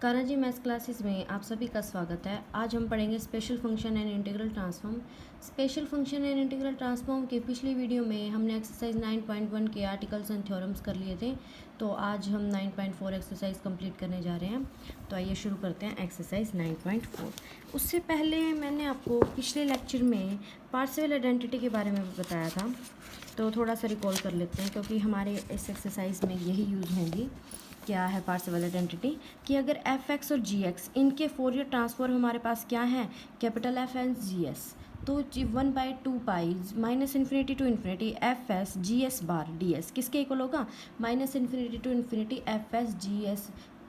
Kanha ji maths classes में आप सभी का स्वागत है। आज हम पढ़ेंगे special function and integral transform. Special function and integral transform के पिछली वीडियो में हमने एक्सरसाइज 9.1 के आर्टिकल्स एंड थ्योरम्स कर लिए थे, तो आज हम 9.4 एक्सरसाइज कंप्लीट करने जा रहे हैं। तो आइए शुरू करते हैं एक्सरसाइज 9.4। उससे पहले मैंने आपको पिछले लेक्चर में पार्शियल आइडेंटिटी के बारे में बताया था, तो थोड़ा सा रिकॉल कर लेते हैं क्योंकि हमारे इस एक्सरसाइज में यही यूज़ होंगी। क्या है पार्शियल आइडेंटिटी कि अगर एफ एक्स और जी एक्स इनके फोरियर ट्रांसफॉर्म हमारे पास क्या है, capital F and G s, तो 1/2 minus infinity to infinity f s g s bar d s किसके इक्वल होगा, minus infinity to infinity f s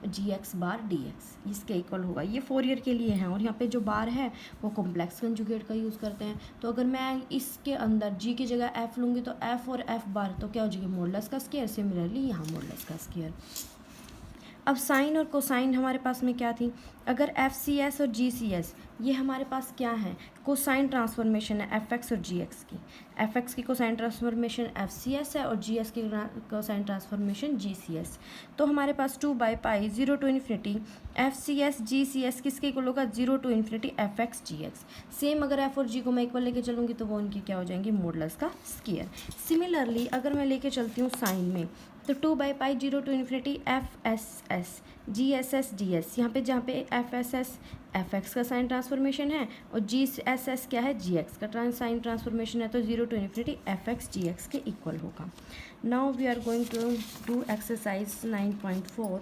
g x bar d x इसके equal होगा। ये फोरियर के लिए है और यहाँ पे जो बार है वो कॉम्प्लेक्स कंजुगेट का यूज़ करते हैं। तो अगर मैं इसके अंदर जी की जगह एफ लूँगी तो एफ और एफ बार तो क्या हो जाएगी, मॉडुलस का स्क्वायर। सिमिलरली यहाँ मॉडुलस का स्क्वायर। अब साइन और कोसाइन हमारे पास में क्या थी, अगर एफ सी एस और जी सी एस ये हमारे पास क्या है, कोसाइन ट्रांसफॉर्मेशन है एफ एक्स और जी एक्स की। एफ एक्स की कोसाइन ट्रांसफॉर्मेशन एफ सी एस है और जी एस की cosine transformation G C S. तो हमारे पास 2/π 0 to infinity F C S G C S किसके इक्वल होगा, 0 to infinity F x ji X. Same अगर एफ और जी को मैं इक्वल लेके चलूँगी तो वो उनकी क्या हो जाएंगी, मॉडुलस का स्क्वायर। सिमिलरली अगर मैं लेके चलती हूँ साइन में तो 2/π 0 to infinity f s s g s s d s, यहाँ पे जहाँ पे f s s f x का साइन ट्रांसफॉर्मेशन है और जी एस एस क्या है, जी एक्स का साइन ट्रांसफॉर्मेशन है, तो 0 to infinity F x ji x के इक्वल होगा। Now we are going to do exercise 9.4।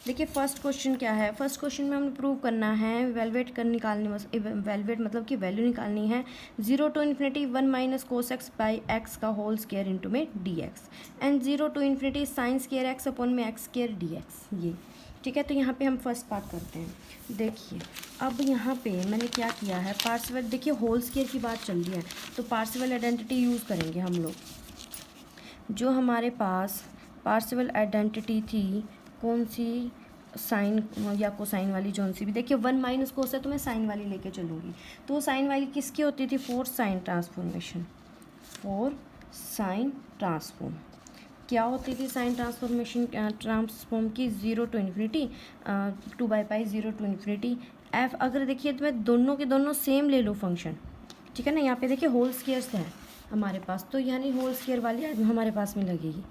देखिए फर्स्ट क्वेश्चन क्या है, फर्स्ट क्वेश्चन में हमें प्रूव करना है वेलवेट कर निकालनी, वेलवेट मतलब कि वैल्यू निकालनी है 0 to infinity 1 minus cos x by x का होल स्क्वायर इंटू में d x and 0 to infinity sine square x upon में एक्स स्क्वायर डी एक्स। ये ठीक है। तो यहाँ पे हम फर्स्ट पार्ट करते हैं। देखिए अब यहाँ पे मैंने क्या किया है, पार्शियल, देखिए होल स्क्वायर की बात चल रही है तो पार्शियल आइडेंटिटी यूज़ करेंगे हम लोग। जो हमारे पास पार्शियल आइडेंटिटी थी कौन सी, साइन या कोसाइन वाली, जोन सी भी। देखिए 1 माइनस कोस है तो मैं साइन वाली लेके चलूँगी, तो वो साइन वाली किसकी होती थी, 4 साइन ट्रांसफॉर्मेशन। 4 साइन ट्रांसफॉर्म क्या होती थी, साइन ट्रांसफॉर्मेशन ट्रांसफॉर्म की 0 to infinity 2/π 0 to infinity F. अगर देखिए तो मैं दोनों के दोनों सेम ले लूँ फंक्शन, ठीक है ना। यहाँ पे देखिए होल स्क्वायर्स है हमारे पास, तो यानी होल स्क्वायर वाली हमारे पास में लगेगी।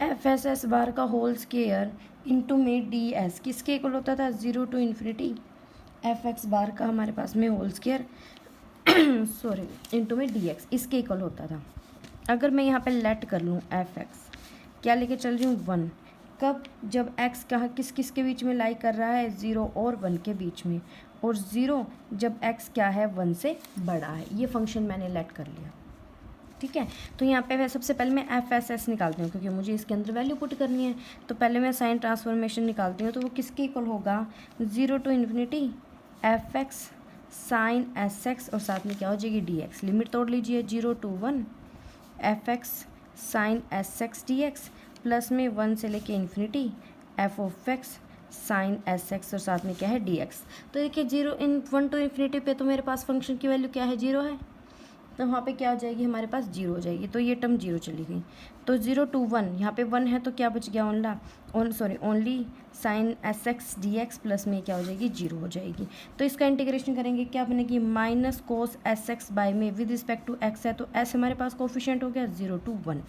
एफ एस एस बार का होल स्क्वायर इंटू में डी एस किसके इक्वल होता था, 0 टू इन्फिनिटी एफ एक्स बार का हमारे पास में होल स्क्वायर सॉरी इंटू में डी एक्स इसके इक्वल होता था। अगर मैं यहाँ पे लेट कर लूँ एफ एक्स क्या लेके चल रही हूँ, 1, कब, जब एक्स कहाँ किस किस के बीच में लाई कर रहा है, 0 और 1 के बीच में, और 0 जब एक्स क्या है 1 से बड़ा है। ये फंक्शन मैंने लेट कर लिया, ठीक है। तो यहाँ पे मैं सबसे पहले मैं एफ एस एस निकालती हूँ क्योंकि मुझे इसके अंदर वैल्यू पुट करनी है। तो पहले मैं साइन ट्रांसफॉर्मेशन निकालती हूँ, तो वो किसके इक्वल होगा, 0 to infinity F x sine S x और साथ में क्या हो जाएगी, डी एक्स। लिमिट तोड़ लीजिए, 0 to 1 f x sine S x D x plus में 1 से लेके infinity f of x sine S x और साथ में क्या है, डी एक्स। तो देखिए 1 टू इन्फिनिटी पे तो मेरे पास फंक्शन की वैल्यू क्या है, 0 है, तो वहाँ पे क्या हो जाएगी, हमारे पास 0 हो जाएगी, तो ये टर्म 0 चली गई। तो 0 टू 1 यहाँ पे 1 है तो क्या बच गया, only sine S x D x plus में क्या हो जाएगी, 0 हो जाएगी। तो इसका इंटीग्रेशन करेंगे, क्या बनेगी, minus cos S X by में विद रिस्पेक्ट टू एक्स है तो एस हमारे पास कोफिशिएंट हो गया 0 टू 1।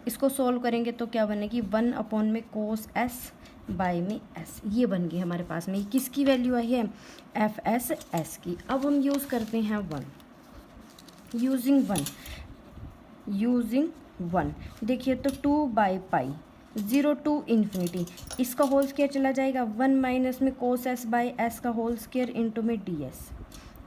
इसको सोल्व करेंगे तो क्या बनेगी, 1 अपॉन में कोस एस बाई में एस, ये बन गई हमारे पास में। किसकी वैल्यू आई है, एफ एस एस की। अब हम यूज़ करते हैं 1 यूजिंग 1। देखिए तो 2/π 0 टू इन्फिनिटी इसका होल स्क्वायर चला जाएगा, 1 माइनस में कोस एस बाई एस का होल स्क्वायर इंटू में डी एस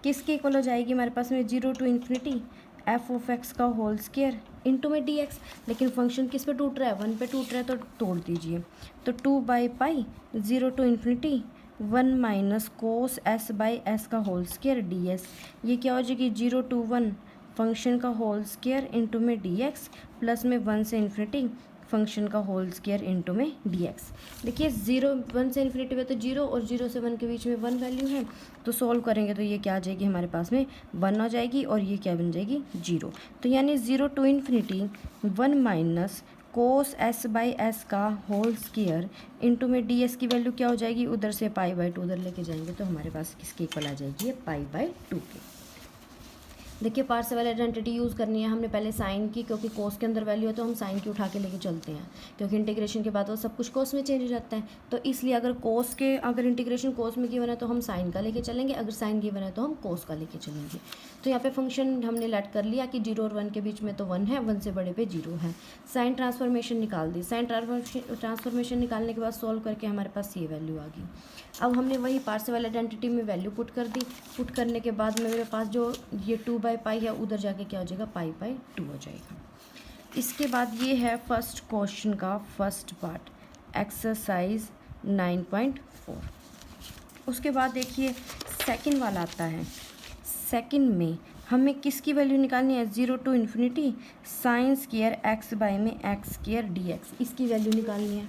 किसके इक्वल हो जाएगी हमारे पास में, 0 to infinity f of x का होल स्क्वायर इंटू में डी एक्स। लेकिन फंक्शन किस पे टूट रहा है, 1 पे टूट रहा है, तो तोड़ दीजिए। तो 2/π 0 to infinity 1 minus cos s by s का होल स्क्वायर डी एस, ये क्या हो जाएगी, 0 टू 1 फंक्शन का होल स्क्वायर इंटू में डी एक्स प्लस में 1 से इन्फिनिटी फंक्शन का होल स्क्वायर इंटू में डी एक्स। देखिए 1 से इन्फिनिटी में तो 0 और 0 से 1 के बीच में 1 वैल्यू है, तो सॉल्व करेंगे तो ये क्या आ जाएगी हमारे पास में, 1 आ जाएगी और ये क्या बन जाएगी, 0। तो यानी 0 to infinity 1 minus cos s by s का होल स्क्वायर इंटू में डी एस की वैल्यू क्या हो जाएगी, उधर से पाई बाई टू उधर लेके जाएंगे तो हमारे पास किसके इक्वल आ जाएगी, ये पाई बाई टू के। देखिए पार्शियल आइडेंटिटी यूज़ करनी है हमने पहले साइन की, क्योंकि कोस के अंदर वैल्यू है तो हम साइन की उठा के लेके चलते हैं, क्योंकि इंटीग्रेशन के बाद वो सब कुछ कोस में चेंज हो जाता है। तो इसलिए अगर इंटीग्रेशन कोस में गिवन है तो हम साइन का लेके चलेंगे, अगर साइन गिवन है तो हम कोस का लेके चलेंगे। तो यहाँ पे फंक्शन हमने लेट कर लिया कि 0 और 1 के बीच में तो 1 है, 1 से बड़े पे 0 है। साइन ट्रांसफॉर्मेशन निकाल दी, साइन ट्रांसफॉर्मेशन निकालने के बाद सॉल्व करके हमारे पास ये वैल्यू आ गई। अब हमने वही पार्शियल आइडेंटिटी में वैल्यू पुट कर दी, पुट करने के बाद में मेरे पास जो ये 2/पाई है उधर जाके क्या हो जाएगा, पाई बाई 2 हो जाएगा। इसके बाद ये है फर्स्ट क्वेश्चन का फर्स्ट पार्ट, एक्सरसाइज 9.4। उसके बाद देखिए सेकंड वाला आता है। सेकंड में हमें किसकी वैल्यू निकालनी है, 0 to infinity sine square x by में एक्स स्क्वायर डी एक्स, इसकी वैल्यू निकालनी है।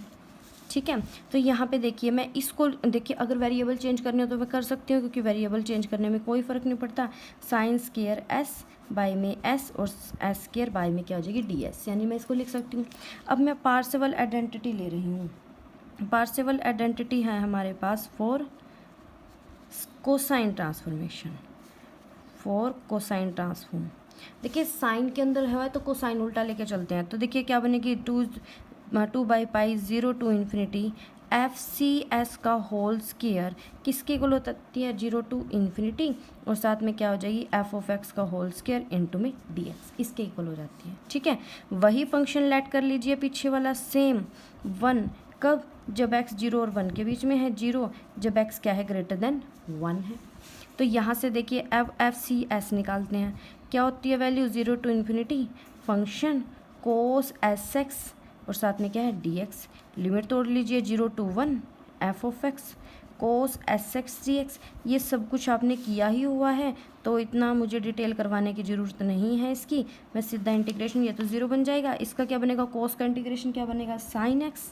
ठीक है, तो यहाँ पे देखिए मैं इसको देखिए अगर वेरिएबल चेंज करने हो तो मैं कर सकती हूँ, क्योंकि वेरिएबल चेंज करने में कोई फ़र्क नहीं पड़ता। साइन स्क्वायर एस बाई में एस और एस स्क्वायर बाई में क्या हो जाएगी, डी एस, यानी मैं इसको लिख सकती हूँ। अब मैं पार्शियल आइडेंटिटी ले रही हूँ। पार्शियल आइडेंटिटी है हमारे पास for cosine transformation, for cosine transform. देखिए साइन के अंदर है तो कोसाइन उल्टा लेके चलते हैं, तो देखिए क्या बनेगी, 2/पाई 0 to infinity F C s का होल स्क्वायर किसके इक्वल होती है, 0 टू इन्फिनिटी, और साथ में क्या हो जाएगी, एफ ऑफ एक्स का होल स्क्वायर इंटू में डी एक्स, इसके इक्वल हो जाती है। ठीक है, वही फंक्शन लेट कर लीजिए पीछे वाला सेम 1, कब, जब x 0 और 1 के बीच में है, 0 जब x क्या है, ग्रेटर देन 1 है। तो यहाँ से देखिए एफ सी एस निकालते हैं, क्या होती है value, 0 to infinity function cos S x और साथ में क्या है, डी एक्स। लिमिट तोड़ लीजिए, 0 to 1 f of x cos S x D x. ये सब कुछ आपने किया ही हुआ है, तो इतना मुझे डिटेल करवाने की ज़रूरत नहीं है इसकी। मैं सीधा इंटीग्रेशन, ये तो 0 बन जाएगा, इसका क्या बनेगा, कोस का इंटीग्रेशन क्या बनेगा, sine x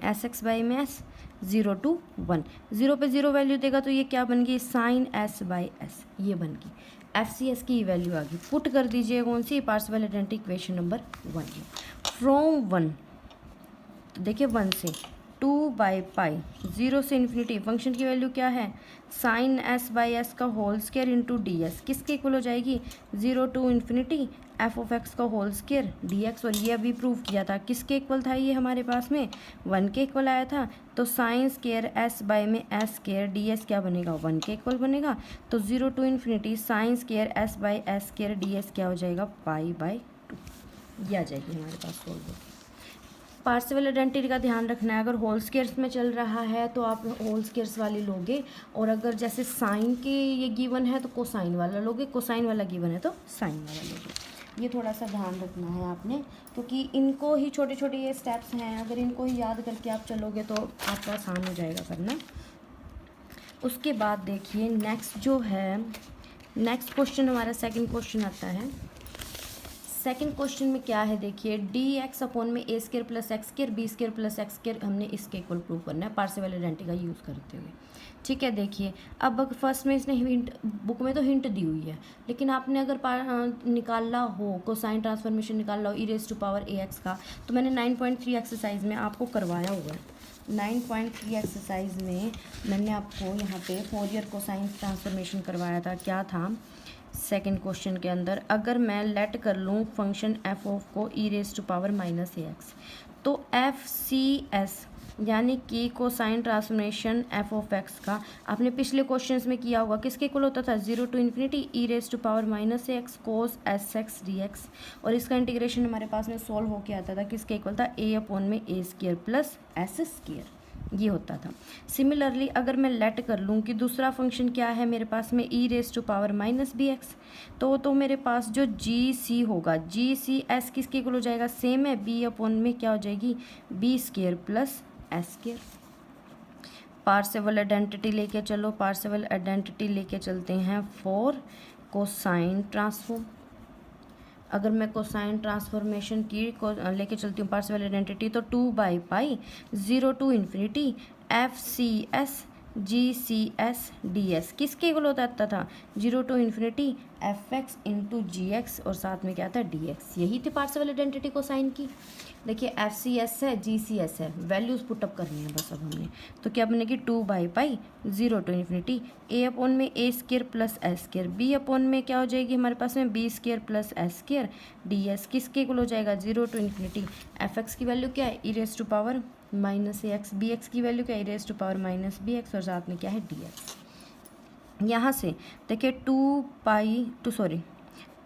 S X by में एस, 0 टू 1, 0 पे 0 वैल्यू देगा तो ये क्या बन गई, साइन एस बाई एस, ये बन गई। एफ सी एस की वैल्यू आ गई, पुट कर दीजिए कौन सी, partial identity equation number 1 from 1, तो देखिए 1 से 2/पाई 0 से इन्फिनिटी, फंक्शन की वैल्यू क्या है, साइन एस बाई एस का whole square into d s, किसके इक्वल हो जाएगी, 0 to infinity f of x का होल स्क्वायर डी एक्स। और ये अभी प्रूव किया था, किसके इक्वल था ये हमारे पास में, 1 के इक्वल आया था। तो साइन स्क्वायर एस बाई में एस स्क्वायर डी एस क्या बनेगा, 1 के इक्वल बनेगा। तो 0 to infinity sine square s by s square d s क्या हो जाएगा, पाई बाई 2, ये आ जाएगी हमारे पास सोल्व। पार्शियल आइडेंटिटी का ध्यान रखना है, अगर होल स्क्वायर्स में चल रहा है तो आप होल स्क्वायर्स वाली लोगे, और अगर जैसे साइन के ये गिवन है तो कोसाइन वाला लोगे, कोसाइन वाला गिवन है तो साइन वाला लोगे। ये थोड़ा सा ध्यान रखना है आपने, क्योंकि इनको ही छोटे छोटे ये स्टेप्स हैं, अगर इनको ही याद करके आप चलोगे तो आपका आसान हो जाएगा करना। उसके बाद देखिए नेक्स्ट जो है, नेक्स्ट क्वेश्चन हमारा सेकंड क्वेश्चन आता है। सेकंड क्वेश्चन में क्या है, देखिए डी एक्स अपॉन में A square plus X square B square plus X square, हमने इसके इक्वल प्रूव करना है पार्शियल आइडेंटिटी का यूज़ करते हुए। ठीक है, देखिए अब फर्स्ट में इसने हिंट, बुक में तो हिंट दी हुई है, लेकिन आपने अगर निकालना हो, कोसाइन ट्रांसफॉर्मेशन निकालना हो e raise to power a x का, तो मैंने 9.3 एक्सरसाइज में आपको करवाया हुआ है। 9.3 एक्सरसाइज में मैंने आपको यहाँ पे फोरियर कोसाइन ट्रांसफॉर्मेशन करवाया था। क्या था सेकंड क्वेश्चन के अंदर, अगर मैं लेट कर लूँ फंक्शन एफ ऑफ को e raise to power minus a x, तो एफ सी एस यानी कि cosine transformation f of x का आपने पिछले क्वेश्चंस में किया होगा, किसके इक्वल होता था, 0 to infinity e raise to power minus a x cos S x D x. और इसका इंटीग्रेशन हमारे पास में सॉल्व होके आता था, किसके इक्वल था, ए अपॉन में A square plus s square, ये होता था। सिमिलरली अगर मैं लेट कर लूँ कि दूसरा फंक्शन क्या है मेरे पास में, e raise to power minus b x, तो मेरे पास जो जी सी होगा, जी सी एस किसके इक्वल हो जाएगा, सेम है, बी अपॉन में क्या हो जाएगी, b square plus s square. Partial identity लेके चलो, पार्शियल आइडेंटिटी लेके चलते हैं फॉर कोसाइन ट्रांसफॉर्म। अगर मैं कोसाइन ट्रांसफॉर्मेशन की लेके चलती हूँ पार्शियल आइडेंटिटी, तो 2/पाई 0 to infinity F C s GCS DS किसके इक्वल होता था, 0 to infinity fx into GX और साथ में क्या था dx। यही थी पार्शियल आइडेंटिटी कोसाइन की। देखिए FCS है, GCS है, वैल्यूज पुटअप करनी है बस अब हमने। तो क्या बनेगी 2/पाई 0 टू इन्फिनिटी a अपॉन में a square plus S square, b upon में क्या हो जाएगी हमारे पास में b square plus S square ds किसके इक्वल हो जाएगा 0 टू इन्फिनिटी fx की वैल्यू क्या है e power minus ax, bx की वैल्यू क्या है e पावर माइनस bx और साथ में क्या है dx। यहाँ से देखिए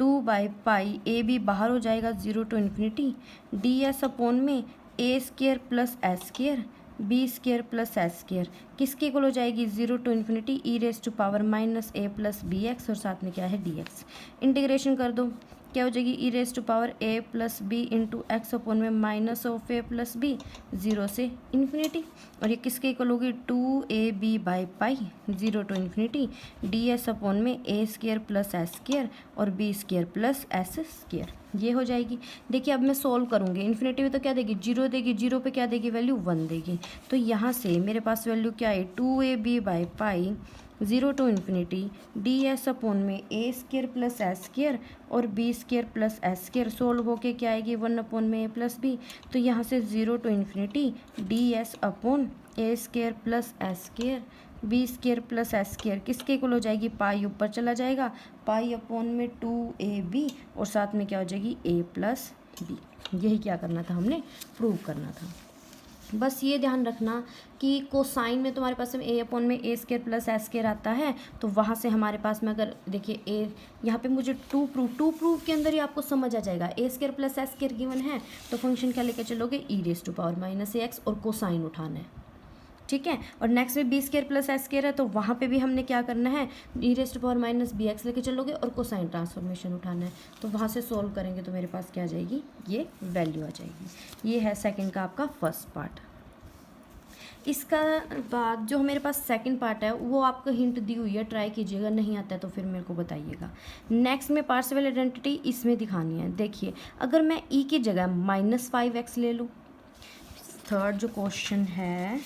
2/पाई ए बी बाहर हो जाएगा 0 टू इन्फिनिटी ds अपॉन में a square plus S square b square plus S square किसके इक्वल हो जाएगी 0 to infinity e power minus a plus bx और साथ में क्या है dx। इंटीग्रेशन कर दो, क्या हो जाएगी e power a plus B into X upon में minus of a plus B 0 से इन्फिनिटी और ये किसके इक्वल होगी 2ab/पाई 0 टू इन्फिनिटी ds अपॉन में a square plus S square और b square plus S square. ये हो जाएगी। देखिए अब मैं सोल्व करूँगी, इन्फिनिटी में तो क्या देगी 0 देगी, 0 पे क्या देगी वैल्यू 1 देगी। तो यहाँ से मेरे पास वैल्यू क्या है 2ab/पाई 0 टू इन्फिनिटी ds अपॉन में a square plus S square और b square plus S square solve होके क्या आएगी 1 अपॉन में a प्लस b। तो यहाँ से 0 to infinity ds upon a square plus S square b square plus S square किसके इक्वल हो जाएगी पाई ऊपर चला जाएगा पाई अपॉन में 2ab और साथ में क्या हो जाएगी a प्लस b। यही क्या करना था हमने प्रूव करना था। बस ये ध्यान रखना कि कोसाइन में तुम्हारे पास में a अपॉन में a square plus S square आता है तो वहाँ से हमारे पास में अगर देखिए a यहाँ पे मुझे टू प्रूफ के अंदर ही आपको समझ आ जाएगा a square plus S square given है तो फंक्शन क्या लेके चलोगे e पावर माइनस ax और कोसाइन उठाना है, ठीक है। और नेक्स्ट में b square plus S square है तो वहाँ पे भी हमने क्या करना है e पावर माइनस bx लेके चलोगे और कोसाइन ट्रांसफॉर्मेशन उठाना है। तो वहाँ से सोल्व करेंगे तो मेरे पास क्या आ जाएगी ये वैल्यू आ जाएगी। ये है सेकंड का आपका फर्स्ट पार्ट। इसका बाद जो मेरे पास सेकंड पार्ट है वो आपको हिंट दी हुई है, ट्राई कीजिएगा, नहीं आता है तो फिर मेरे को बताइएगा। नेक्स्ट में पार्शियल आइडेंटिटी इसमें दिखानी है। देखिए अगर मैं e की जगह -5x ले लूँ, थर्ड जो क्वेश्चन है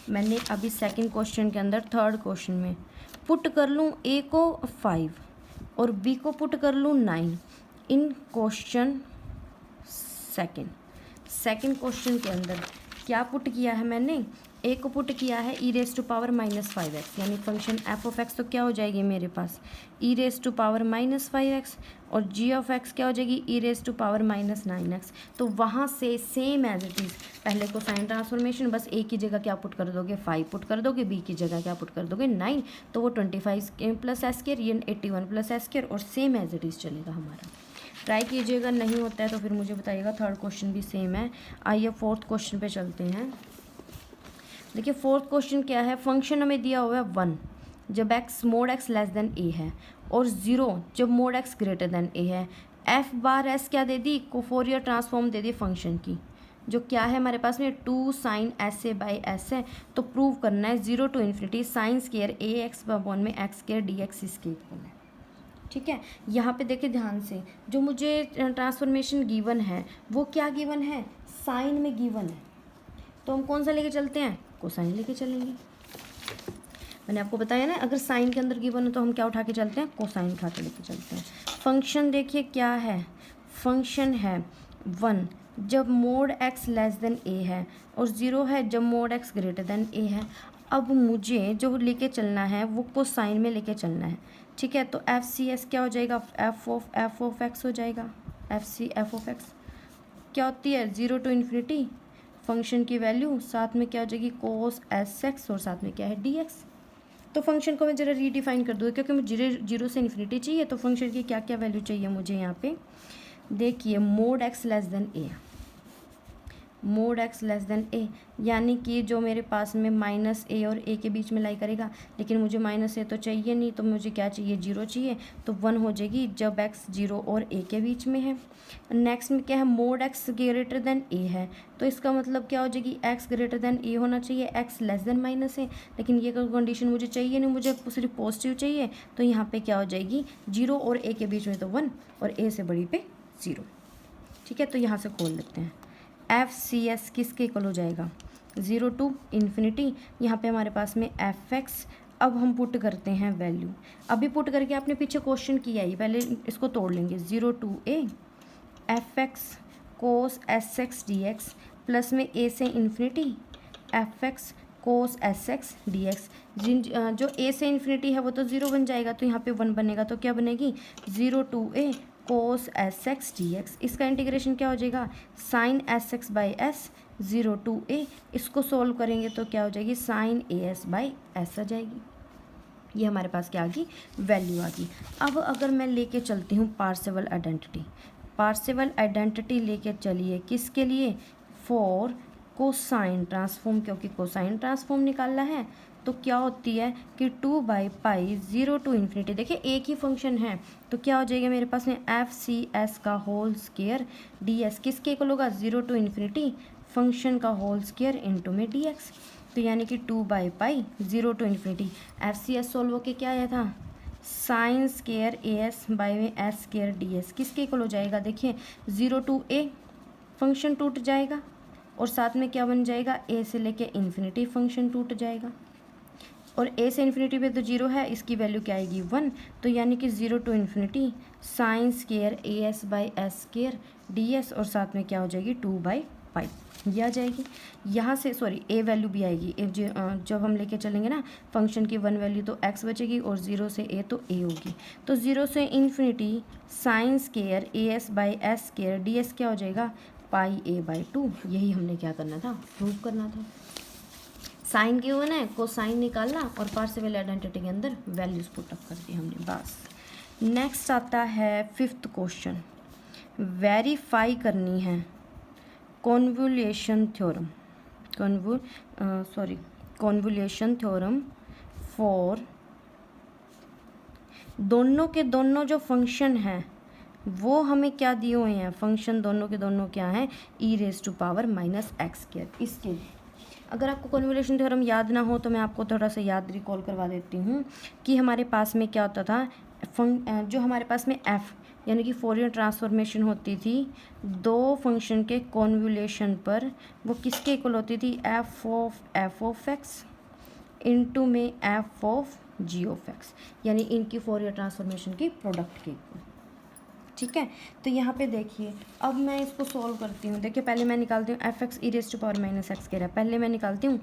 मैंने अभी सेकंड क्वेश्चन के अंदर थर्ड क्वेश्चन में पुट कर लूँ a को 5 और b को पुट कर लूँ 9 इन क्वेश्चन सेकंड क्वेश्चन के अंदर क्या पुट किया है मैंने a को पुट किया है e पावर -5x यानी फंक्शन f ऑफ x तो क्या हो जाएगी मेरे पास e पावर -5x और g ऑफ x क्या हो जाएगी e पावर -9x। तो वहाँ से सेम एज इट इज़ पहले को साइन ट्रांसफॉर्मेशन बस a की जगह क्या पुट कर दोगे 5 पुट कर दोगे, b की जगह क्या पुट कर दोगे 9 तो वो 25 प्लस एस स्क्र ये 81 प्लस एस स्क्र और सेम एज इट इज़ चलेगा हमारा। ट्राई कीजिएगा, नहीं होता है तो फिर मुझे बताइएगा। थर्ड क्वेश्चन भी सेम है। आइए फोर्थ क्वेश्चन पे चलते हैं। देखिए फोर्थ क्वेश्चन क्या है, फंक्शन हमें दिया हुआ है 1 जब x mod x less than a है और 0 जब mod x greater than a है। f बार s क्या दे दी फोरियर ट्रांसफॉर्म दे दी फंक्शन की जो क्या है हमारे पास में 2 sine S A by S है। तो प्रूव करना है 0 to infinity sine square A X upon में एक्स स्क्वायर डी एक्स इसके इक्वल है, ठीक है। यहाँ पे देखिए ध्यान से जो मुझे ट्रांसफॉर्मेशन गिवन है वो क्या गिवन है साइन में गिवन है तो हम कौन सा लेके चलते हैं कोसाइन लेके चलेंगे। मैंने आपको बताया ना अगर साइन के अंदर गिवन है तो हम क्या उठा के चलते हैं कोसाइन उठा के लेके चलते हैं। फंक्शन देखिए क्या है, फंक्शन है 1 जब mod x less than a है और 0 है जब mod x greater than a है। अब मुझे जो लेके चलना है वो कोसाइन में लेके चलना है, ठीक है। तो एफ सी एस क्या हो जाएगा एफ ऑफ एक्स हो जाएगा। F c f of x क्या होती है 0 टू इन्फिनिटी फंक्शन की वैल्यू साथ में क्या हो जाएगी कोस एस एक्स और साथ में क्या है डी एक्स। तो फंक्शन को मैं ज़रा रीडिफाइन कर दूँ क्योंकि मुझे 0 से इन्फिनिटी चाहिए तो फंक्शन की क्या क्या वैल्यू चाहिए मुझे। यहाँ पे देखिए मोड एक्स लेस देन ए, मोड एक्स लेस देन ए यानी कि जो मेरे पास में माइनस ए और ए के बीच में लाई करेगा, लेकिन मुझे माइनस ए तो चाहिए नहीं तो मुझे क्या चाहिए 0 चाहिए। तो 1 हो जाएगी जब एक्स 0 और ए के बीच में है। नेक्स्ट में क्या है मोड एक्स ग्रेटर देन ए है तो इसका मतलब क्या हो जाएगी एक्स ग्रेटर देन ए होना चाहिए, एक्स लेस देन माइनस ए, लेकिन ये कंडीशन मुझे चाहिए नहीं, मुझे सिर्फ पॉजिटिव चाहिए। तो यहाँ पे क्या हो जाएगी 0 और ए के बीच में तो 1 और ए से बड़ी पे 0, ठीक है। तो यहाँ से खोल लेते हैं एफ सी एस किसके इक्वल हो जाएगा 0 टू इन्फिनिटी, यहाँ पे हमारे पास में एफ एक्स। अब हम पुट करते हैं वैल्यू, अभी पुट करके आपने पीछे क्वेश्चन किया ही, पहले इसको तोड़ लेंगे। 0 to a f x cos S x D x plus में ए से infinity F x cos S x D x. जो ए से इन्फिनिटी है वो तो 0 बन जाएगा, तो यहाँ पे 1 बनेगा, तो क्या बनेगी 0 to A cos S x D X. इसका इंटीग्रेशन क्या हो जाएगा sine S X by S 0 to A. इसको सोल्व करेंगे तो क्या हो जाएगी sine A S by S आ जाएगी। ये हमारे पास क्या आ गई वैल्यू आ गई। अब अगर मैं लेके चलती हूँ पार्सेवल आइडेंटिटी, पार्सेवल आइडेंटिटी लेके चलिए किसके लिए फॉर कोसाइन ट्रांसफॉर्म, क्योंकि कोसाइन ट्रांसफॉर्म निकालना है तो क्या होती है कि 2/पाई 0 टू इन्फिनिटी। देखिए एक ही फंक्शन है तो क्या हो जाएगा मेरे पास में एफ सी एस का होल स्क्वायर डी एस, किसके इक्वल होगा 0 टू इन्फिनिटी फंक्शन का होल स्क्वायर इंटू में डी एक्स। तो यानी कि 2/पाई 0 to infinity F C s solve होके क्या आया था sine square a S by में एस स्क्वायर डी एस, किसके इक्वल हो जाएगा देखिए 0 टू ए फंक्शन टूट जाएगा और साथ में क्या बन जाएगा ए से लेके इन्फिनिटी फंक्शन टूट जाएगा, और ए से इन्फिनिटी पे तो 0 है, इसकी वैल्यू क्या आएगी 1। तो यानी कि 0 to infinity sine square a S by s square d s, और साथ में क्या हो जाएगी 2/पाई ये आ जाएगी। यहाँ से सॉरी ए वैल्यू भी आएगी, जब हम लेके चलेंगे ना फंक्शन की 1 वैल्यू तो x बचेगी और 0 से a तो a होगी। तो 0 से infinity sine square a S by s square d s क्या हो जाएगा पाई a बाई 2। यही हमने क्या करना था प्रूव करना था। साइन गिवन है को साइन निकालना और पार्सेवल आइडेंटिटी के अंदर वैल्यूज पुट अप कर दी हमने बस। नेक्स्ट आता है 5th क्वेश्चन, वेरीफाई करनी है convolution theorem, convolution theorem for दोनों के दोनों जो फंक्शन हैं वो हमें क्या दिए हुए हैं, फंक्शन दोनों के दोनों क्या हैं E raise to power minus x square. इसके लिए अगर आपको कॉन्वोल्यूशन थ्योरम याद ना हो तो मैं आपको थोड़ा सा याद रिकॉल करवा देती हूँ कि हमारे पास में क्या होता था जो हमारे पास में एफ यानी कि फोरियर ट्रांसफॉर्मेशन होती थी दो फंक्शन के कॉन्वोल्यूशन पर, वो किसके इक्वल होती थी एफ ऑफ एक्स इंटू में F of ji of x, यानी इनकी फोरियर ट्रांसफॉर्मेशन की प्रोडक्ट के इक्वल। ठीक है, तो यहाँ पे देखिए अब मैं इसको सॉल्व करती हूँ। देखिए पहले मैं निकालती हूँ f x e raise to power minus x कह रहा है, पहले मैं निकालती हूँ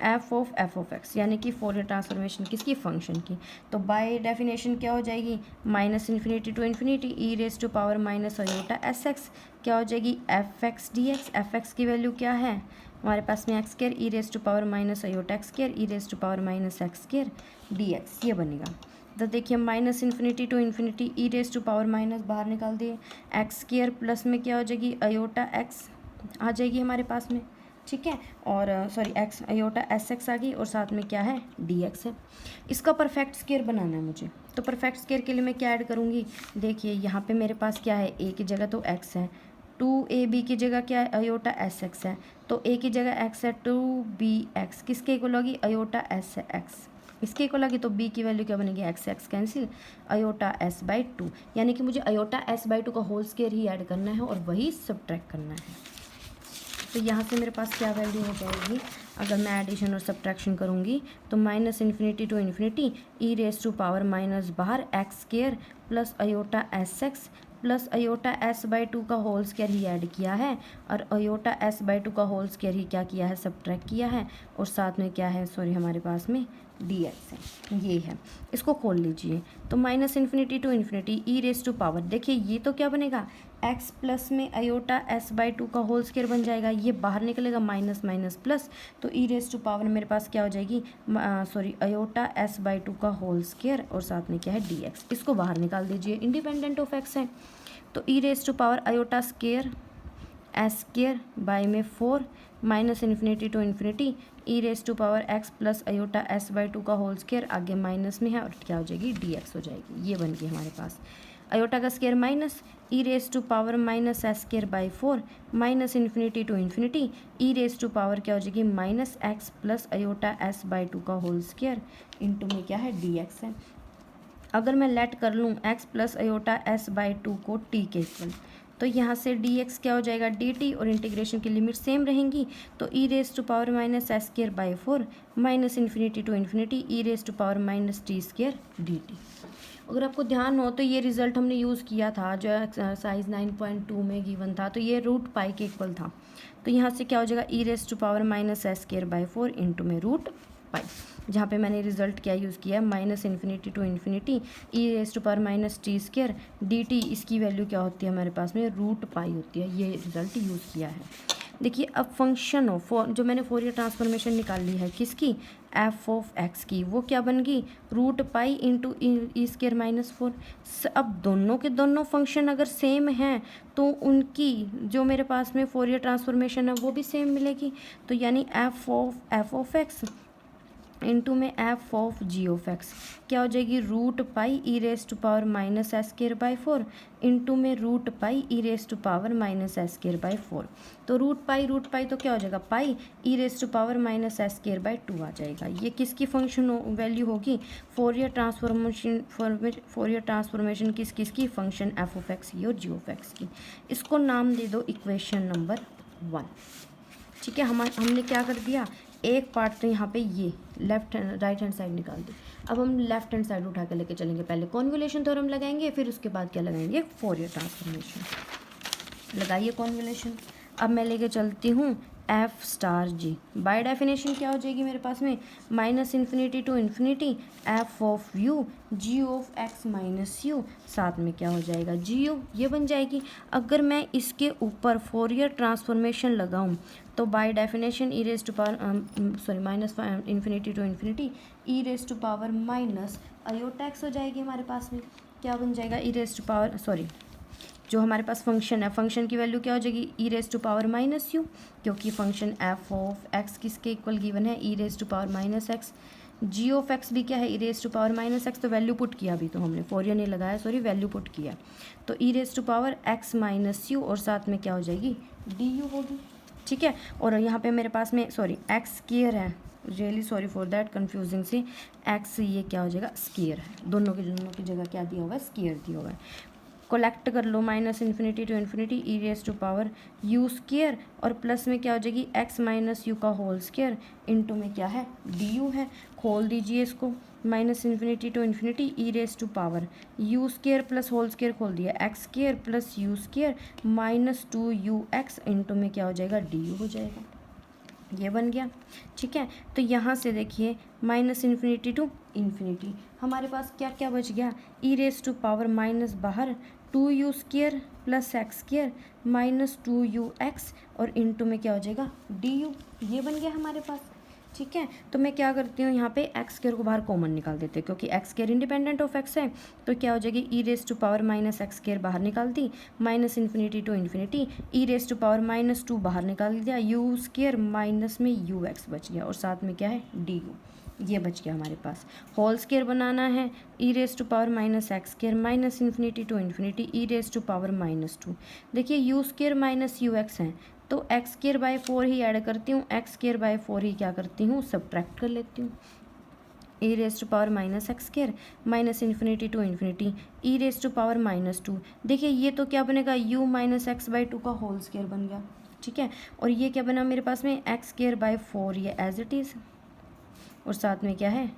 एफ ऑफ एक्स यानी कि फोरियर ट्रांसफॉर्मेशन किसकी फंक्शन की। तो बाय डेफिनेशन क्या हो जाएगी minus infinity to infinity E raise to power minus iota S x क्या हो जाएगी f x D x. F x की वैल्यू क्या है हमारे पास में x square e raise to power minus iota x square e raise to power minus x square D x, ये बनेगा। तो देखिए minus infinity to infinity E raise to power minus बाहर निकाल दिए एक्स स्क्वायर प्लस में क्या हो जाएगी आयोटा एक्स आ जाएगी हमारे पास में। ठीक है, और sorry X iota S X आ गई और साथ में क्या है डी एक्स है। इसका परफेक्ट स्क्वायर बनाना है मुझे, तो परफेक्ट स्क्वायर के लिए मैं क्या ऐड करूँगी देखिए यहाँ पे मेरे पास क्या है ए की जगह तो एक्स है, 2ab की जगह क्या है आयोटा एस एक्स है, तो ए की जगह एक्स है 2bx किसके इक्वल होगी आयोटा एस है एक्स, इसके इक्वल होगी तो b की वैल्यू क्या बनेगी x x cancel iota s by 2, यानी कि मुझे आयोटा s बाई 2 का होल स्क्वायर ही ऐड करना है और वही सब्ट्रैक्ट करना है। तो यहाँ से मेरे पास क्या वैल्यू हो जाएगी अगर मैं एडिशन और सब्ट्रैक्शन करूँगी तो minus infinity to infinity E raise to power minus बाहर X square plus iota S X plus iota S by 2 का होल स्क्वायर ही ऐड किया है और आयोटा एस बाई 2 का होल स्क्वायर ही क्या किया है सब्ट्रैक्ट किया है, और साथ में क्या है सॉरी हमारे पास में डी एक्स है, ये है। इसको खोल लीजिए तो minus infinity to infinity E raise to power देखिए ये तो क्या बनेगा एक्स प्लस में आयोटा एस बाई 2 का होल स्क्वायर बन जाएगा, ये बाहर निकलेगा माइनस माइनस प्लस, तो ई रेज टू पावर मेरे पास क्या हो जाएगी सॉरी आयोटा एस बाई 2 का होल स्क्वायर और साथ में क्या है डी एक्स, इसको बाहर निकाल दीजिए इंडिपेंडेंट ऑफ एक्स है। तो E raise to power iota square S square by में 4 minus infinity to infinity E raise to power X plus iota S by 2 का होल स्क्वायर आगे माइनस में है और क्या हो जाएगी डी एक्स हो जाएगी, ये बन गई हमारे पास आयोटा का square minus e raise to power minus S square by 4 minus infinity to infinity E raise to power क्या हो जाएगी minus x plus iota S by 2 का होल स्क्वायर इंटू में क्या है डी एक्स है। अगर मैं लेट कर लूँ x plus iota S by 2 को टी के इक्वल तो यहाँ से डी एक्स क्या हो जाएगा डी टी, और इंटीग्रेशन की लिमिट सेम रहेंगी, तो E raise to power minus S square by 4 minus infinity to infinity E raise to power minus T square D T. अगर आपको ध्यान हो तो ये रिजल्ट हमने यूज़ किया था जो एक्सरसाइज 9.2 में गिवन था, तो ये रूट पाई के इक्वल था। तो यहाँ से क्या हो जाएगा E raise to power minus S square by 4 into में रूट पाई, जहाँ पे मैंने रिजल्ट क्या यूज़ किया है minus infinity to infinity E raise to power minus T square D T, इसकी वैल्यू क्या होती है हमारे पास में रूट पाई होती है, ये रिजल्ट यूज़ किया है। देखिए अब फंक्शन हो जो मैंने फोरियर ट्रांसफॉर्मेशन निकाल ली है किसकी एफ ऑफ एक्स की, वो क्या बन गई root pi into E square minus 4। अब दोनों के दोनों फंक्शन अगर सेम हैं तो उनकी जो मेरे पास में फोरियर ट्रांसफॉर्मेशन है वो भी सेम मिलेगी, तो यानी एफ ऑफ एक्स इंटू में F of ji of x क्या हो जाएगी root pi E raise to power minus S square by 4 into में root pi E raise to power minus S square by 4। तो root pi तो क्या हो जाएगा pi E raise to power minus S square by 2 आ जाएगा। ये किसकी फंक्शन वैल्यू होगी फोरियर ट्रांसफॉर्मेशन किसकी फंक्शन एफ ऑफ एक्स की और जी ऑफ एक्स की। इसको नाम दे दो इक्वेशन नंबर 1। ठीक है, हमने क्या कर दिया एक पार्ट तो यहाँ पे ये राइट हैंड साइड निकाल दी। अब हम लेफ्ट हैंड साइड उठा के लेके चलेंगे, पहले कॉन्वोल्यूशन थ्योरम लगाएंगे फिर उसके बाद क्या लगाएंगे फोरियर ट्रांसफॉर्मेशन। लगाइए कॉन्वोल्यूशन। अब मैं लेके चलती हूँ f star g, by definition क्या हो जाएगी मेरे पास में minus infinity to infinity f of u g of x minus u, साथ में क्या हो जाएगा जी यू, ये बन जाएगी। अगर मैं इसके ऊपर फोरियर ट्रांसफॉर्मेशन लगाऊं तो by definition e raise to power minus infinity to infinity E raise to power minus iota x हो जाएगी हमारे पास में। क्या बन जाएगा ई रेस टू पावर जो हमारे पास फंक्शन है, फंक्शन की वैल्यू क्या हो जाएगी E raise to power minus U, क्योंकि फंक्शन एफ ऑफ एक्स किसके इक्वल गिवन है E raise to power minus X. G of X भी क्या है E raise to power minus X, तो वैल्यू पुट किया अभी तो हमने फोरियर नहीं लगाया वैल्यू पुट किया, तो E raise to power X minus U और साथ में क्या हो जाएगी डी यू होगी। ठीक है, और यहाँ पे मेरे पास में एक्स स्क्वायर है, really sorry for that confusing से एक्स ये क्या हो जाएगा स्क्वायर है, दोनों की जगह क्या दिया हुआ है स्क्वायर दिया हुआ है। कोलेक्ट कर लो minus infinity to infinity E raise to power U square और प्लस में क्या हो जाएगी एक्स माइनस यू का होल स्क्वायर इंटू में क्या है डी यू है। खोल दीजिए इसको minus infinity to infinity E raise to power U square plus whole square खोल दिया X square plus U square minus 2ux into में क्या हो जाएगा डी यू हो जाएगा, ये बन गया। ठीक है, तो यहाँ से देखिए माइनस इन्फिनिटी टू इन्फिनिटी हमारे पास क्या क्या बच गया ई रेस टू पावर माइनस बाहर 2u square plus X square minus 2ux और इंटू में क्या हो जाएगा डी यू, ये बन गया हमारे पास। ठीक है, तो मैं क्या करती हूँ यहाँ पे एक्स स्क्वायर को बाहर कॉमन निकाल देते हैं क्योंकि X square independent of X है, तो क्या हो जाएगी E raise to power minus x square बाहर निकाल दी minus infinity to infinity E raise to power minus 2 बाहर निकाल दिया यू स्क्वायर माइनस में यू एक्स बच गया और साथ में क्या है डी यू, ये बच गया हमारे पास। होल स्क्वायर बनाना है E raise to power minus x square minus infinity to infinity E raise to power minus 2। देखिए U square minus U X है तो एक्स स्क्वायर बाय 4 ही ऐड करती हूँ, एक्स स्क्वायर बाय 4 ही क्या करती हूँ सब्ट्रैक्ट कर लेती हूँ। E raise to power minus x square minus infinity to infinity E raise to power minus 2। देखिए ये तो क्या बनेगा यू माइनस एक्स बाई 2 का होल स्क्वायर बन गया। ठीक है, और ये क्या बना मेरे पास में एक्स स्क्वायर बाय 4 ये एज इट इज़ और साथ में क्या है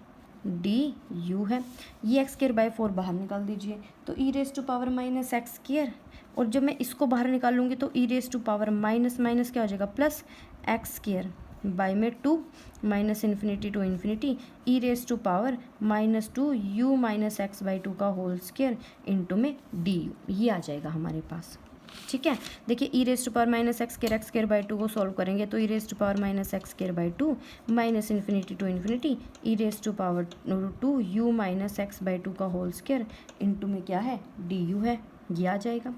डी यू है। ये एक्स स्क्वायर बाय 4 बाहर निकाल दीजिए तो E raise to power minus x square और जब मैं इसको बाहर निकालूंगी तो E raise to power minus minus क्या हो जाएगा प्लस एक्स स्क्वायर बाय में 2 minus infinity to infinity E raise to power minus 2 U minus X by 2 का होल स्क्वायर इंटू में डी यू, ये आ जाएगा हमारे पास। ठीक है, देखिए E raise to power minus x square by 2 को सॉल्व करेंगे तो E raise to power minus x square by 2 minus infinity to infinity E raise to power 2 U minus X by 2 का होल स्क्वायर इंटू में क्या है D U है, ये आ जाएगा।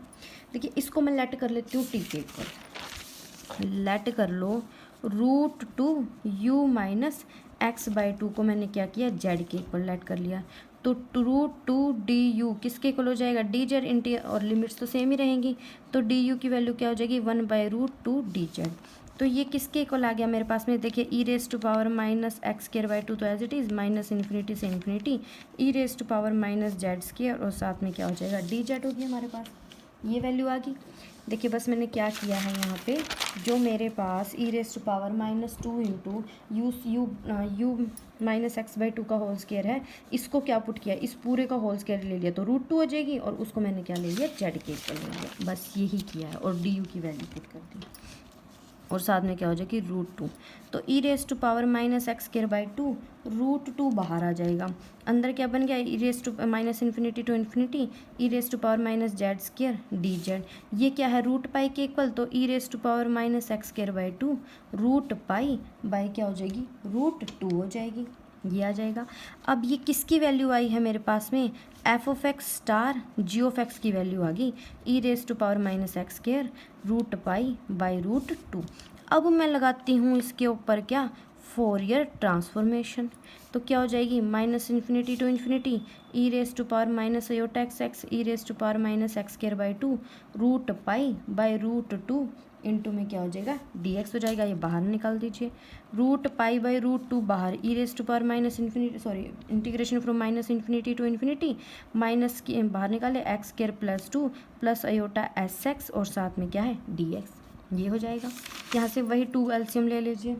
देखिए इसको मैं लेट कर लेती हूँ टी के इक्वल, लेट कर लो root 2 U minus X by 2 को मैंने क्या किया जेड के इक्वल लेट कर लिया तो रूट 2 डी यू किसके इक्वल हो जाएगा डी जेड इंटी और लिमिट्स तो सेम ही रहेंगी तो डी यू की वैल्यू क्या हो जाएगी 1 बाई रूट 2 डी जेड। तो ये किसके इक्वल आ गया मेरे पास में देखिए E raise to power minus x square by 2 तो as it is minus infinity से infinity E raise to power minus Z square और साथ में क्या हो जाएगा डी जेड होगी हमारे पास, ये वैल्यू आ गई। देखिए बस मैंने क्या किया है यहाँ पे, जो मेरे पास e⁻² into you minus x/2 का होल स्क्वायर है, इसको क्या पुट किया, इस पूरे का होल स्क्वायर ले लिया तो √2 हो जाएगी, और उसको मैंने क्या ले लिया, z के इक्वल ले लिया। बस यही किया है, और du की वैल्यू पुट कर दी, और साथ में क्या हो जाएगी √2। तो e⁻⁻² √2 बाहर आ जाएगा, अंदर क्या बन गया, e⁻∞ to infinity e⁻z² dz। ये क्या है, √π के इक्वल, तो e⁻⁻x²/2 √π बाई क्या हो जाएगी, √2 हो जाएगी, ये आ जाएगा। अब ये किसकी वैल्यू आई है मेरे पास में, f(x) स्टार g(x) की वैल्यू आ गई e⁻⁻x² √π बाई √2। अब मैं लगाती हूँ इसके ऊपर क्या, फोरियर ट्रांसफॉर्मेशन, तो क्या हो जाएगी, -∞ to infinity e⁻⁻x e⁻⁻x² √π by √2 into में क्या हो जाएगा, dx हो जाएगा, ये बाहर निकाल दीजिए, √π बाई √2 बाहर integration from -∞ to infinity minus की बाहर निकाले x² +2 प्लस i⁻sx और साथ में क्या है dx, ये हो जाएगा। यहाँ से वही 2 एलसीएम ले लीजिए,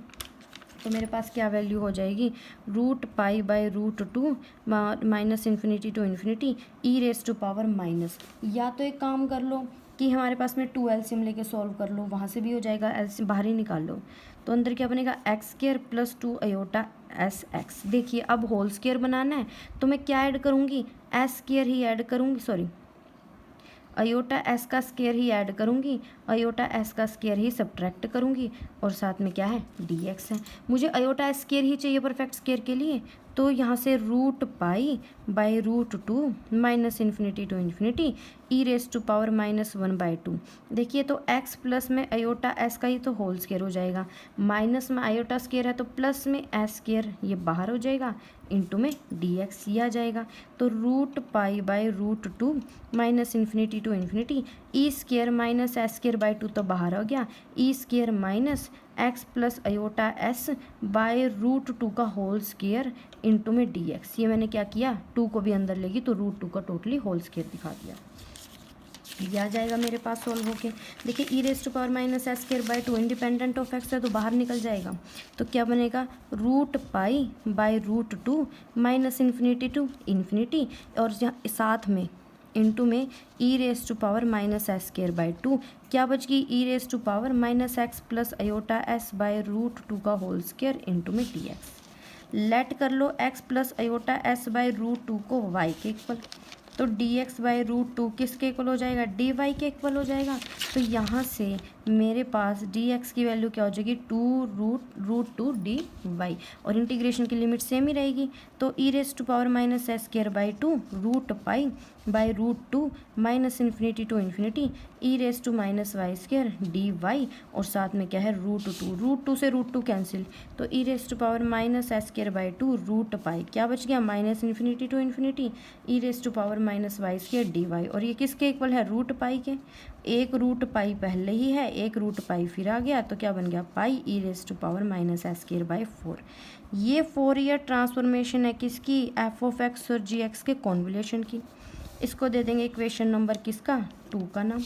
तो मेरे पास क्या वैल्यू हो जाएगी, √π बाई √2 -∞ टू इन्फिनिटी e⁻⁻, या तो एक काम कर लो कि हमारे पास में 2 एलसीएम लेके सॉल्व कर लो, वहाँ से भी हो जाएगा, एलसीएम बाहर ही निकाल लो, तो अंदर क्या बनेगा, x² +2 i⁻sx। देखिए अब होल स्क्वायर बनाना है तो मैं क्या ऐड करूँगी, s² ही ऐड करूँगी, सॉरी i⁻s का स्क्वायर ही ऐड करूँगी, i⁻s का स्क्वायर ही सब्ट्रैक्ट करूँगी, और साथ में क्या है dx है। मुझे i⁻s स्क्वायर ही चाहिए परफेक्ट स्क्वायर के लिए, तो यहाँ से √π बाई √2 -∞ टू इन्फिनिटी e⁻⁻1/2। देखिए तो x प्लस में i⁻s का ही तो होल स्क्वायर हो जाएगा, माइनस में i⁻ स्क्वायर है तो प्लस में s स्क्वायर, ये बाहर हो जाएगा, इंटू में dx ये आ जाएगा। तो √π by √2 -∞ to infinity e² - s²/2 तो बाहर हो गया, e² - x plus i⁻s bye √2 का होल स्क्वायर इंटू में dx। ये मैंने क्या किया, 2 को भी अंदर लेगी तो √2 का टोटली होल स्क्वायर दिखा दिया, ये आ जाएगा मेरे पास सॉल्व होके। देखिए e⁻⁻s² s²/2 independent of x है तो बाहर निकल जाएगा, तो क्या बनेगा, √π बाई √2 -∞ टू इन्फिनिटी, और साथ में इंटू में e⁻⁻s²/2 क्या बच गई, e⁻⁻x प्लस i⁻s बाय √2 का होल स्क्वायर इंटू में dx। लेट कर लो x प्लस i⁻s बाय √2 को y के इक्वल, तो dx बाई √2 किसके इक्वल हो जाएगा, dy के इक्वल हो जाएगा। तो यहाँ से मेरे पास dx की वैल्यू क्या हो जाएगी, 2√2 dy, और इंटीग्रेशन की लिमिट सेम ही रहेगी, तो e⁻⁻s²/2 √π by √2 -∞ to infinity e⁻⁻y² dy, और साथ में क्या है √2 से √2 कैंसिल, तो e⁻⁻s²/2 √π क्या बच गया, -∞ टू इन्फिनिटी e⁻⁻y² dy, और ये किसके इक्वल है, √π के, एक √π पहले ही है, एक √π फिर आ गया, तो क्या बन गया पाई e⁻⁻s²/4। ये फोरियर ट्रांसफॉर्मेशन है किसकी, f(x) और g(x) के कॉन्वोल्यूशन की। इसको दे देंगे इक्वेशन नंबर किसका, 2 का नाम।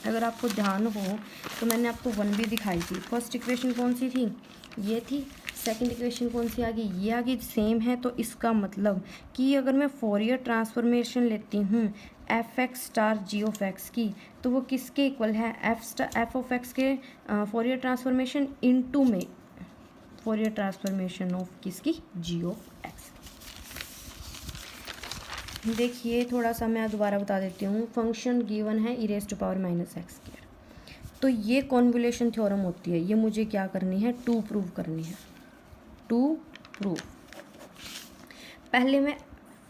अगर आपको ध्यान हो तो मैंने आपको 1 भी दिखाई थी। फर्स्ट इक्वेशन कौन सी थी, ये थी। सेकंड इक्वेशन कौन सी आ गई, ये आ गई, सेम है। तो इसका मतलब कि अगर मैं फोरियर ट्रांसफॉर्मेशन लेती हूँ f(x) स्टार g(x) की, तो वो किसके इक्वल है, f(x) के फोरियर ट्रांसफॉर्मेशन इनटू में फोरियर ट्रांसफॉर्मेशन ऑफ किसकी, g(x). देखिए थोड़ा सा मैं दोबारा बता देती हूँ। फंक्शन गिवन है e⁻⁻x², तो ये कॉन्वोल्यूशन थ्योरम होती है। ये मुझे क्या करनी है, टू प्रूव करनी है, टू प्रूव। पहले मैं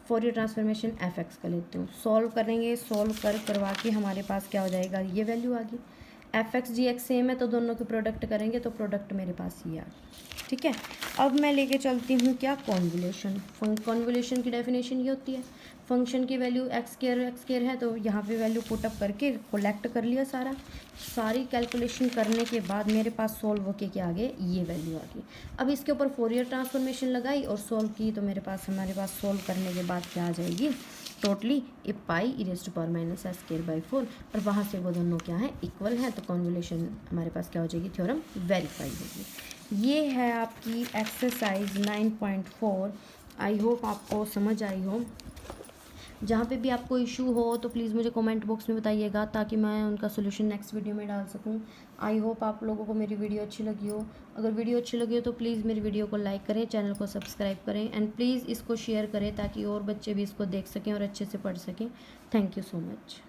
फोरियर ट्रांसफॉर्मेशन f(x) का लेती हूँ, सॉल्व करेंगे, सॉल्व करवा के हमारे पास क्या हो जाएगा, ये वैल्यू आ गई। f(x) g(x) सेम है तो दोनों के प्रोडक्ट करेंगे तो प्रोडक्ट मेरे पास ये आ गया, ठीक है। अब मैं लेके चलती हूँ क्या, कॉन्वोल्यूशन। कॉन्वोल्यूशन की डेफिनेशन ये होती है, फंक्शन की वैल्यू x² है तो यहाँ पे वैल्यू पुटअप करके कोलेक्ट कर लिया, सारी कैलकुलेशन करने के बाद मेरे पास सॉल्व होके क्या आ गए, ये वैल्यू आ गई। अब इसके ऊपर फोरियर ट्रांसफॉर्मेशन लगाई और सॉल्व की, तो हमारे पास सॉल्व करने के बाद क्या आ जाएगी, totally a pi e raise to power minus s square by 4 और वहाँ से वो दोनों क्या है इक्वल है, तो कॉन्वोल्यूशन हमारे पास क्या हो जाएगी, थ्योरम वेरीफाई होगी। ये है आपकी एक्सरसाइज 9.4। आई होप आपको समझ आई हो। जहाँ पे भी आपको इशू हो तो प्लीज़ मुझे कमेंट बॉक्स में बताइएगा ताकि मैं उनका सोल्यूशन नेक्स्ट वीडियो में डाल सकूँ। आई होप आप लोगों को मेरी वीडियो अच्छी लगी हो। अगर वीडियो अच्छी लगी हो तो प्लीज़ मेरी वीडियो को लाइक करें, चैनल को सब्सक्राइब करें एंड प्लीज़ इसको शेयर करें ताकि और बच्चे भी इसको देख सकें और अच्छे से पढ़ सकें। Thank you so much.